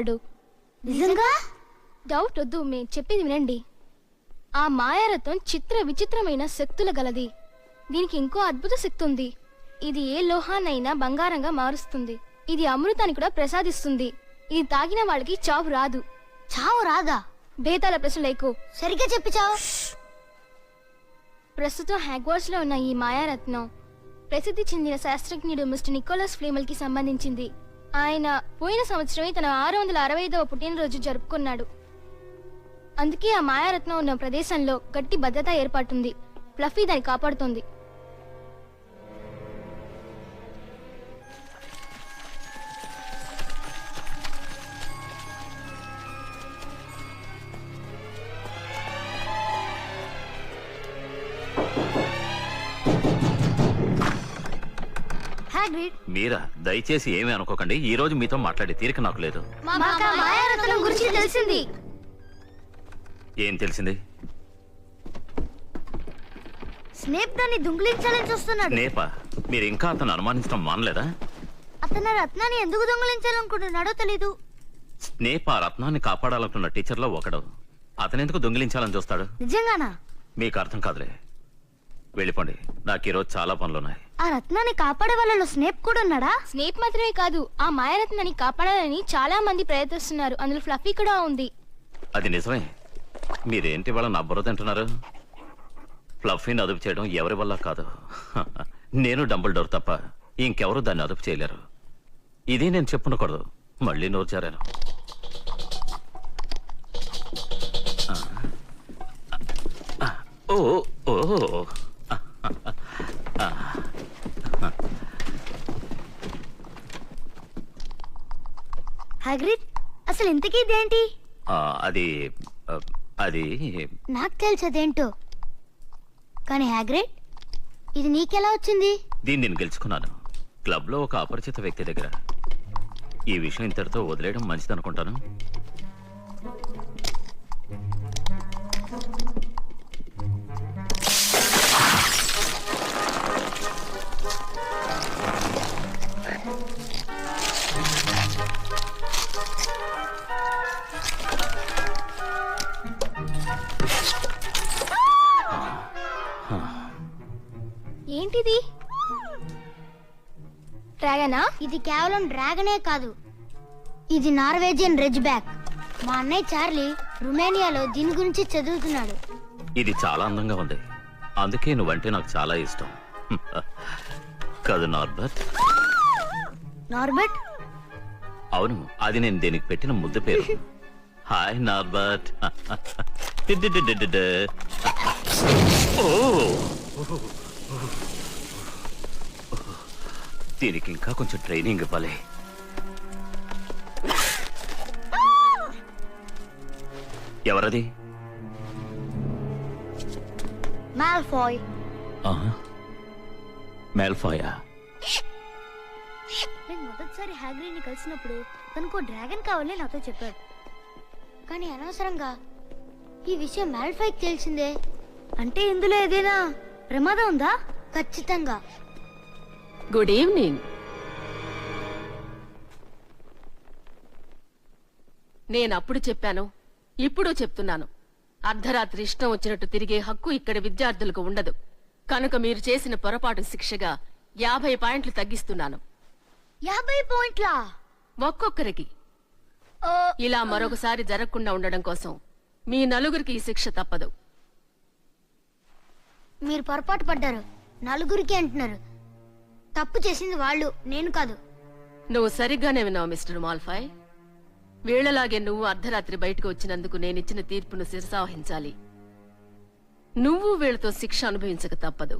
నిజంగా? డౌట్ వద్దు, మేము చెప్పేది వినండి. ఆ మాయారత్నం చిత్ర విచిత్రమైన శక్తుల గలది. దీనికి ఇంకో అద్భుత శక్తి ఉంది. ఇది ఏ లోహాన్నైనా బంగారంగా మారుస్తుంది. ఇది అమృతాన్ని కూడా ప్రసాదిస్తుంది. ఇది తాగిన వాళ్ళకి చావు రాదు. చావు రాదా? బేతాల ప్రశ్న లేకు, సరిగ్గా చెప్పి చావు. ప్రస్తుతం హ్యాగ్వార్డ్స్ లో ఉన్న ఈ మాయారత్నం ప్రసిద్ధి చెందిన శాస్త్రజ్ఞుడు మిస్టర్ నికోలస్ ఫ్లేమల్ కి సంబంధించింది. ఆయన పోయిన సంవత్సరమే తన 665వ పుట్టినరోజు జరుపుకున్నాడు. అందుకే ఆ మాయారత్నం ఉన్న ప్రదేశంలో గట్టి భద్రత ఏర్పడుతుంది. ఫ్లఫీ దాన్ని కాపాడుతుంది. మీరా? దయచేసి ఏమీ అనుకోకండి. ఈ రోజు మీతో మాట్లాడే తీరిక నాకు లేదు. మాయారత్నం గురించి తెలిసింది. ఏం తెలిసింది? స్నేప్ దాన్ని దొంగిలించాలని చూస్తున్నాడు. స్నేపా? మీరు ఇంకా అతను అనుమానించడం మానలేదా? అతను రత్నాన్ని ఎందుకు దొంగిలించాలనుకుంటున్నాడో తెలీదు. స్నేప్ ఆ రత్నాన్ని కాపాడాలనుకున్న టీచర్లో ఒకడు. అతనెందుకు దొంగిలించాలని చూస్తాడు? నిజంగానా? మీకు అర్థం కాదులే. వెళ్ళిపోండి, నాకు ఈరోజు చాలా పనులున్నాయి. ఆ రత్నాన్ని కాపాడే వాళ్ళలో స్నేప్ కూడా ఉన్నాడా? స్నేప్ మాత్రమే కాదు, ఆ మాయారత్నాన్ని కాపాడాలని చాలా మంది ప్రయత్నిస్తున్నారు. అందులో ఫ్లఫీ కూడా ఉంది. అది నిజమే. మీరేంటి వాళ్ళ నా బుర్ర తింటున్నారు? ఫ్లఫీని అదుపు చేయడం ఎవరి వల్ల కాదు. నేను డంబుల్డోర్ తప్ప ఇంకెవరు దాన్ని అదుపు చేయలేరు. ఇది నేను చెప్పునకూడదు. మళ్ళీ నోరు జారాను. ఓ ఓ హాగ్రిడ్, అసలు ఇంతకీ ఇదేంటి? అది అది నాకు తెలుసదేంటో, కానీ హాగ్రిడ్, ఇది నీకెలా వచ్చింది? దీన్ని నేను గెలుచుకున్నాను క్లబ్ లో ఒక అపరిచిత వ్యక్తి దగ్గర. ఈ విషయం ఇంతటితో వదిలేయడం మంచిదనుకుంటాను. ఏంటిది? డ్రాగనా? ఇది కేవలం డ్రాగనే కాదు, ఇది నార్వేజియన్ రెజ్ బ్యాక్. మా అన్నయ్య చార్లీ రుమేనియాలో దీని గురించి చదువుతున్నాడు. ఇది చాలా అందంగా ఉంది, అందుకే నువ్వంటే నాకు చాలా ఇష్టం. కాదు నార్బర్ట్? నార్బర్ట్? అవును, అది నేను దీనికి పెట్టిన ముద్దు పేరు. Hi Norbert. దీనికి ఇంకా కొంచెం ట్రైనింగ్ ఇవ్వాలి. ఎవరది? మాల్ఫాయ్. మాల్ఫాయా? నేను మొదటిసారి హ్యాగ్రీడ్ని కలిసినప్పుడు తనకు డ్రాగన్ కావాలని నాతో చెప్పాడు. కానీ అనవసరంగా ఈ విషయం మాల్ఫాయ్కి తెలిసిందే. అంటే ఇందులో ఏదైనా ప్రమాదం ఉందా? ఖచ్చితంగా. Good evening. నేనప్పుడు చెప్పాను, ఇప్పుడు చెప్తున్నాను. అర్ధరాత్రి ఇష్టం వచ్చినట్టు తిరిగే హక్కు ఇక్కడి విద్యార్థులకు ఉండదు. కనుక మీరు చేసిన పొరపాటు శిక్షగా 50 పాయింట్లు తగ్గిస్తున్నాను. 50 పాయింట్లా? ఒక్కొక్కరికి. ఇలా మరొకసారి జరగకుండా ఉండడం కోసం మీ నలుగురికి ఈ శిక్ష తప్పదు. మీరు పొరపాటు పడ్డారు. నలుగురికి అంటున్నారు. తప్పు చేసింది వాళ్ళు, నేను కాదు. నువ్వు సరిగ్గానే విన్నావు మిస్టర్ మాల్ఫాయ్. వీళ్లలాగే నువ్వు అర్ధరాత్రి బయటకు వచ్చినందుకు నేనిచ్చిన తీర్పును శిరసావహించాలి. నువ్వు వీళ్లతో శిక్ష అనుభవించక తప్పదు.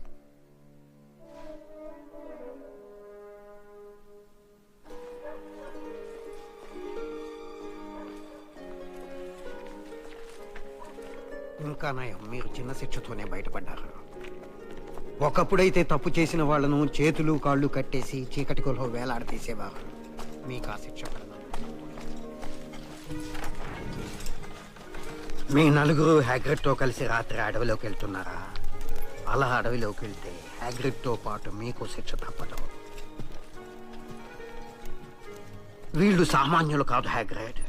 ఇంకా నయం, మీరు చిన్న శిక్షతోనే బయటపడ్డారు. ఒకప్పుడైతే తప్పు చేసిన వాళ్లను చేతులు కాళ్ళు కట్టేసి చీకటి కొల్లో వేలాడదీసేవారు. మీకు ఆ శిక్ష పడదు. మీ నలుగురు హ్యాగ్రిడ్తో కలిసి రాత్రి అడవిలోకి వెళ్తున్నారా? అలా అడవిలోకి వెళ్తే హ్యాగ్రిడ్తో పాటు మీకు శిక్ష తప్పదు. వీళ్ళు సామాన్యులు కాదు హ్యాగ్రిడ్.